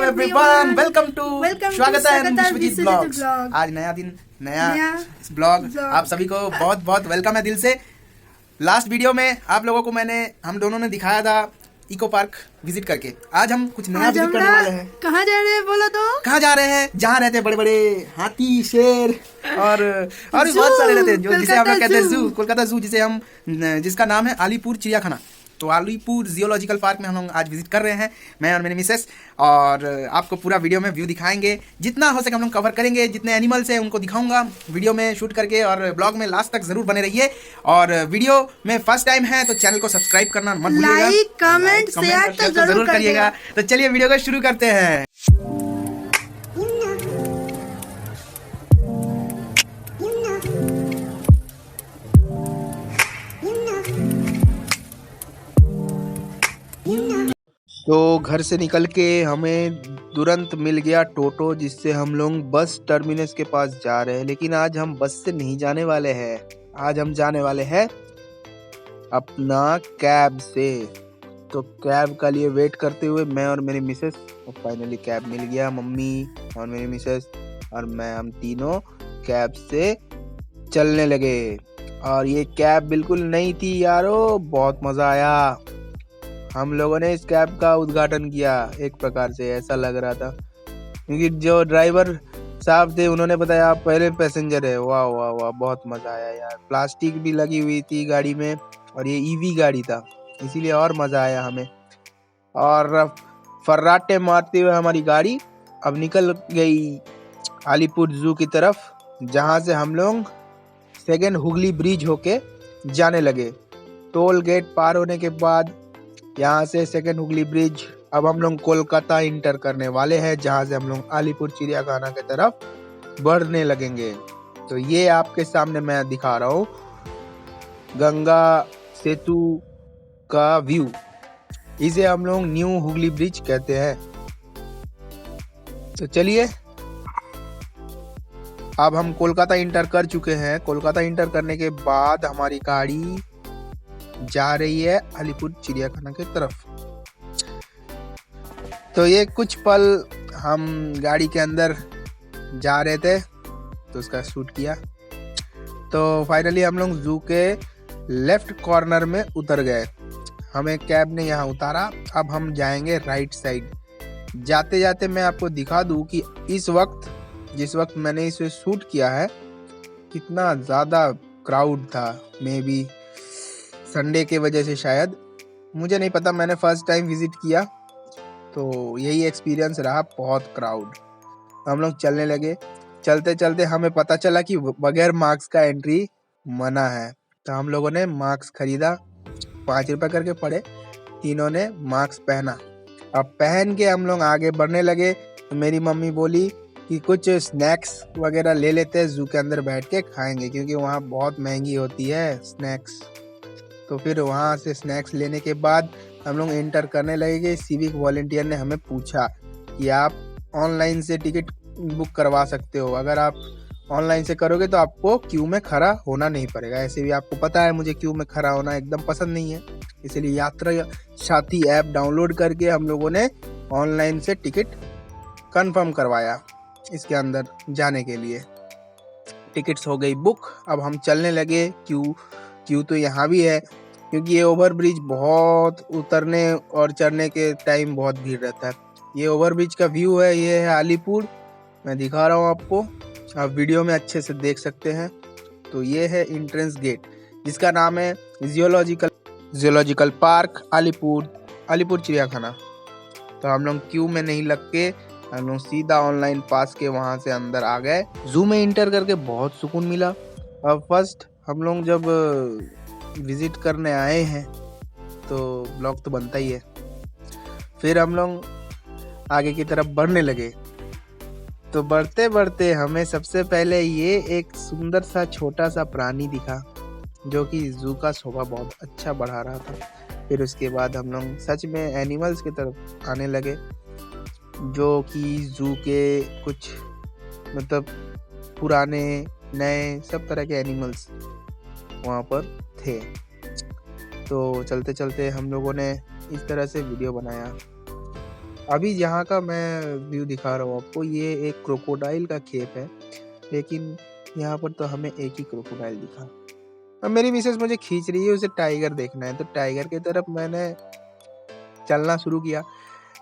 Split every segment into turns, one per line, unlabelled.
Everyone, welcome to स्वागत है Vishwajeet blogs.
Blog.
आज नया दिन नया ब्लॉग। आप सभी को बहुत बहुत वेलकम है दिल से। लास्ट वीडियो में आप लोगों को हम दोनों ने दिखाया था इको पार्क विजिट करके। आज हम कुछ नया विजिट करने वाले हैं।
कहाँ जा रहे हैं बोलो तो?
कहाँ जा रहे हैं? जहाँ रहते हैं बड़े बड़े हाथी, शेर और भी बहुत सारे रहते हैं, जो जिसे हम लोग कहते हैं जू, कोलकाता जू, जिसका नाम है अलीपुर चिड़ियाखाना। तो अलीपुर जियोलॉजिकल पार्क में हम लोग आज विजिट कर रहे हैं, मैं और मेरी मिसेस। और आपको पूरा वीडियो में व्यू दिखाएंगे, जितना हो सके हम लोग कवर करेंगे। जितने एनिमल्स हैं उनको दिखाऊंगा वीडियो में शूट करके, और ब्लॉग में लास्ट तक जरूर बने रहिए। और वीडियो में फर्स्ट टाइम है तो चैनल को सब्सक्राइब करना मत भूलिएगा,
लाइक कमेंट शेयर तो जरूर
करिएगा। तो चलिए वीडियो को शुरू करते हैं। तो घर से निकल के हमें तुरंत मिल गया टोटो, जिससे हम लोग बस टर्मिनस के पास जा रहे हैं। लेकिन आज हम बस से नहीं जाने वाले हैं, आज हम जाने वाले हैं अपना कैब से। तो कैब का लिए वेट करते हुए मैं और मेरी मिसेस, फाइनली कैब मिल गया। मम्मी और मेरी मिसेस और मैं, हम तीनों कैब से चलने लगे। और ये कैब बिल्कुल नई थी यारो, बहुत मजा आया। हम लोगों ने इस कैब का उद्घाटन किया, एक प्रकार से ऐसा लग रहा था, क्योंकि जो ड्राइवर साहब थे उन्होंने बताया आप पहले पैसेंजर है। वाह वाह वाह, बहुत मजा आया यार। प्लास्टिक भी लगी हुई थी गाड़ी में, और ये ईवी गाड़ी था, इसीलिए और मजा आया हमें। और फर्राटे मारते हुए हमारी गाड़ी अब निकल गई अलीपुर जू की तरफ, जहाँ से हम लोग सेकेंड हुगली ब्रिज होके जाने लगे। टोल गेट पार होने के बाद यहाँ से सेकेंड हुगली ब्रिज अब हम लोग कोलकाता इंटर करने वाले हैं, जहाँ से हम लोग अलीपुर चिड़ियाखाना की तरफ बढ़ने लगेंगे। तो ये आपके सामने मैं दिखा रहा हूँ गंगा सेतु का व्यू। इसे हम लोग न्यू हुगली ब्रिज कहते हैं। तो चलिए, अब हम कोलकाता इंटर कर चुके हैं। कोलकाता इंटर करने के बाद हमारी गाड़ी जा रही है अलीपुर चिड़ियाखाना की तरफ। तो ये कुछ पल हम गाड़ी के अंदर जा रहे थे तो उसका शूट किया। तो फाइनली हम लोग जू के लेफ्ट कॉर्नर में उतर गए। हमें कैब ने यहाँ उतारा, अब हम जाएंगे राइट साइड। जाते जाते मैं आपको दिखा दूं कि इस वक्त, जिस वक्त मैंने इसे शूट किया है, कितना ज़्यादा क्राउड था। मे बी संडे के वजह से शायद, मुझे नहीं पता, मैंने फर्स्ट टाइम विजिट किया तो यही एक्सपीरियंस रहा, बहुत क्राउड। हम लोग चलने लगे। चलते चलते हमें पता चला कि बगैर मास्क का एंट्री मना है। तो हम लोगों ने मास्क खरीदा, 5 रुपए करके पड़े। तीनों ने मास्क पहना। अब पहन के हम लोग आगे बढ़ने लगे। तो मेरी मम्मी बोली कि कुछ स्नैक्स वगैरह ले लेते हैं, जू के अंदर बैठ के खाएंगे, क्योंकि वहाँ बहुत महंगी होती है स्नैक्स। तो फिर वहाँ से स्नैक्स लेने के बाद हम लोग एंटर करने लगे। सिविक वॉलंटियर ने हमें पूछा कि आप ऑनलाइन से टिकट बुक करवा सकते हो। अगर आप ऑनलाइन से करोगे तो आपको क्यू में खड़ा होना नहीं पड़ेगा। ऐसे भी आपको पता है मुझे क्यू में खड़ा होना एकदम पसंद नहीं है, इसलिए यात्रा साथी ऐप डाउनलोड करके हम लोगों ने ऑनलाइन से टिकट कंफर्म करवाया इसके अंदर जाने के लिए। टिकट्स हो गई बुक। अब हम चलने लगे। क्यू तो यहाँ भी है, क्योंकि ये ओवर ब्रिज बहुत उतरने और चढ़ने के टाइम बहुत भीड़ रहता है। ये ओवर ब्रिज का व्यू है, ये है अलीपुर, मैं दिखा रहा हूँ आपको, आप वीडियो में अच्छे से देख सकते हैं। तो ये है एंट्रेंस गेट, जिसका नाम है जियोलॉजिकल पार्क अलीपुर चिड़ियाखाना। तो हम लोग क्यू में नहीं लग के हम लोग सीधा ऑनलाइन पास के वहाँ से अंदर आ गए। जू में इंटर करके बहुत सुकून मिला। अब फर्स्ट हम लोग जब विजिट करने आए हैं तो ब्लॉग तो बनता ही है। फिर हम लोग आगे की तरफ बढ़ने लगे। तो बढ़ते बढ़ते हमें सबसे पहले ये एक सुंदर सा छोटा सा प्राणी दिखा, जो कि जू का शोभा बहुत अच्छा बढ़ा रहा था। फिर उसके बाद हम लोग सच में एनिमल्स की तरफ आने लगे, जो कि जू के कुछ मतलब पुराने नए सब तरह के एनिमल्स वहाँ पर थे। तो चलते चलते हम लोगों ने इस तरह से वीडियो बनाया। अभी यहाँ का मैं व्यू दिखा रहा हूँ आपको, ये एक क्रोकोडाइल का खेप है, लेकिन यहाँ पर तो हमें एक ही क्रोकोडाइल दिखा। अब मेरी मिसेस मुझे खींच रही है, उसे टाइगर देखना है, तो टाइगर की तरफ मैंने चलना शुरू किया,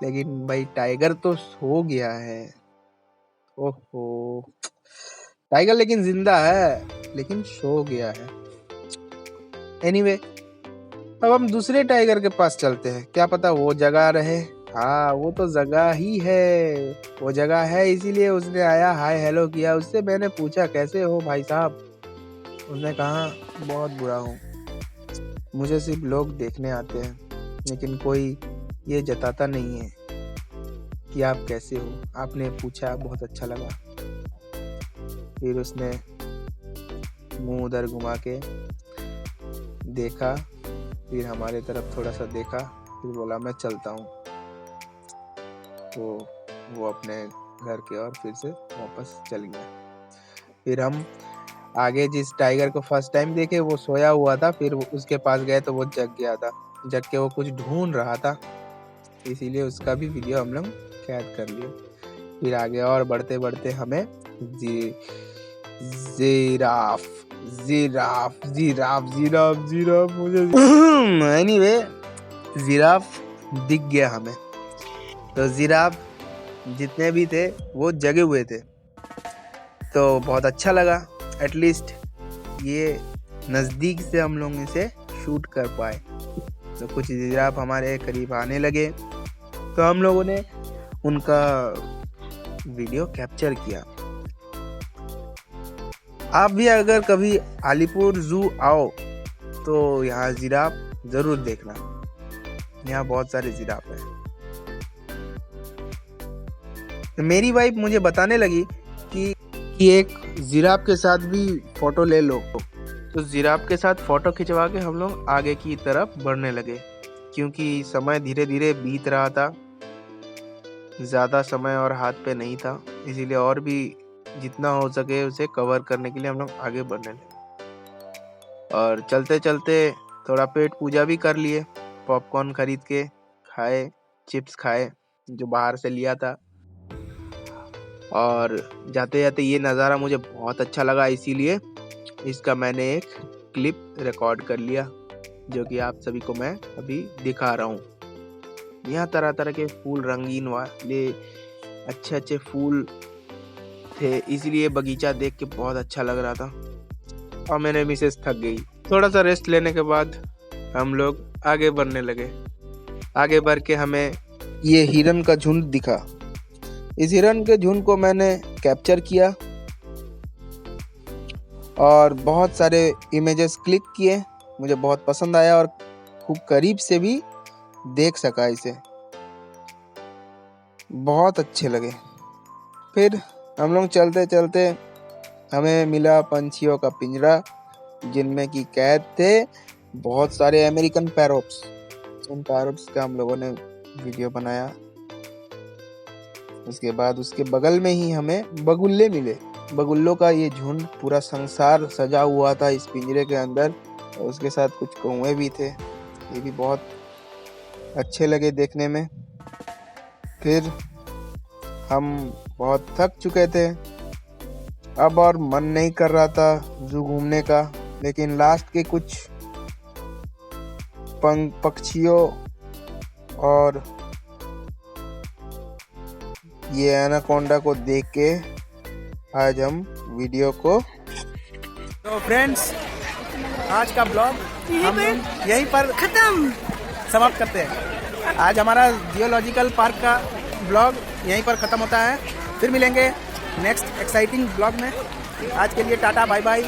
लेकिन भाई टाइगर तो सो गया है। ओहो, टाइगर लेकिन जिंदा है, लेकिन सो गया है। एनीवे, अब हम दूसरे टाइगर के पास चलते हैं, क्या पता वो जगह रहे। हाँ, वो तो जगह ही है, वो जगह है, इसीलिए उसने आया, हाय हेलो किया। उससे मैंने पूछा कैसे हो भाई साहब, उसने कहा बहुत बुरा हूँ, मुझे सिर्फ लोग देखने आते हैं, लेकिन कोई ये जताता नहीं है कि आप कैसे हो। आपने पूछा, बहुत अच्छा लगा। फिर उसने मुंह उधर घुमा के देखा, फिर हमारे तरफ थोड़ा सा देखा, फिर बोला मैं चलता हूँ। तो वो अपने घर के और फिर से वापस चल गया। फिर हम आगे जिस टाइगर को फर्स्ट टाइम देखे वो सोया हुआ था, फिर उसके पास गए तो वो जग गया था, जग के वो कुछ ढूंढ रहा था, इसीलिए उसका भी वीडियो हम लोग कैद कर लिए। फिर आगे और बढ़ते बढ़ते हमें giraffe giraffe giraffe giraffe giraffe मुझे एनीवे जिराफ दिख गया हमें। तो जिराफ जितने भी थे वो जगे हुए थे, तो बहुत अच्छा लगा, एटलीस्ट ये नज़दीक से हम लोग इसे शूट कर पाए। तो कुछ जिराफ हमारे करीब आने लगे, तो हम लोगों ने उनका वीडियो कैप्चर किया। आप भी अगर कभी अलीपुर जू आओ तो यहाँ जिराफ जरूर देखना, यहाँ बहुत सारे जिराफ हैं। तो मेरी वाइफ मुझे बताने लगी कि एक जिराफ के साथ भी फोटो ले लो, तो जिराफ के साथ फोटो खिंचवा के हम लोग आगे की तरफ बढ़ने लगे, क्योंकि समय धीरे धीरे बीत रहा था, ज़्यादा समय और हाथ पे नहीं था, इसीलिए और भी जितना हो सके उसे कवर करने के लिए हम लोग आगे बढ़ने लगे। और चलते चलते थोड़ा पेट पूजा भी कर लिए, पॉपकॉर्न खरीद के खाए, चिप्स खाए जो बाहर से लिया था। और जाते जाते ये नज़ारा मुझे बहुत अच्छा लगा, इसीलिए इसका मैंने एक क्लिप रिकॉर्ड कर लिया, जो कि आप सभी को मैं अभी दिखा रहा हूँ। यहाँ तरह तरह के फूल, रंगीन वाले अच्छे अच्छे फूल थे, इसलिए बगीचा देख के बहुत अच्छा लग रहा था। और मैंने मिसेस थक गई, थोड़ा सा रेस्ट लेने के बाद हम लोग आगे बढ़ने लगे। आगे बढ़ के हमें ये हिरन का झुंड दिखा। इस हिरन के झुंड को मैंने कैप्चर किया और बहुत सारे इमेजेस क्लिक किए, मुझे बहुत पसंद आया और खूब करीब से भी देख सका इसे, बहुत अच्छे लगे। फिर हम लोग चलते चलते हमें मिला पंछियों का पिंजरा, जिनमें की कैद थे बहुत सारे अमेरिकन पैरोट्स। उन पैरोट्स का हम लोगों ने वीडियो बनाया। उसके बाद उसके बगल में ही हमें बगुल्ले मिले। बगुल्लों का ये झुंड, पूरा संसार सजा हुआ था इस पिंजरे के अंदर, और उसके साथ कुछ कौवे भी थे, ये भी बहुत अच्छे लगे देखने में। फिर हम बहुत थक चुके थे, अब और मन नहीं कर रहा था जू घूमने का, लेकिन लास्ट के कुछ पक्षियों और ये एनाकोंडा को देख के आज हम वीडियो को। तो फ्रेंड्स, आज का ब्लॉग हम यहीं पर
खत्म
समाप्त करते हैं। आज हमारा जियोलॉजिकल पार्क का ब्लॉग यहीं पर ख़त्म होता है। फिर मिलेंगे नेक्स्ट एक्साइटिंग ब्लॉग में। आज के लिए टाटा बाय बाय।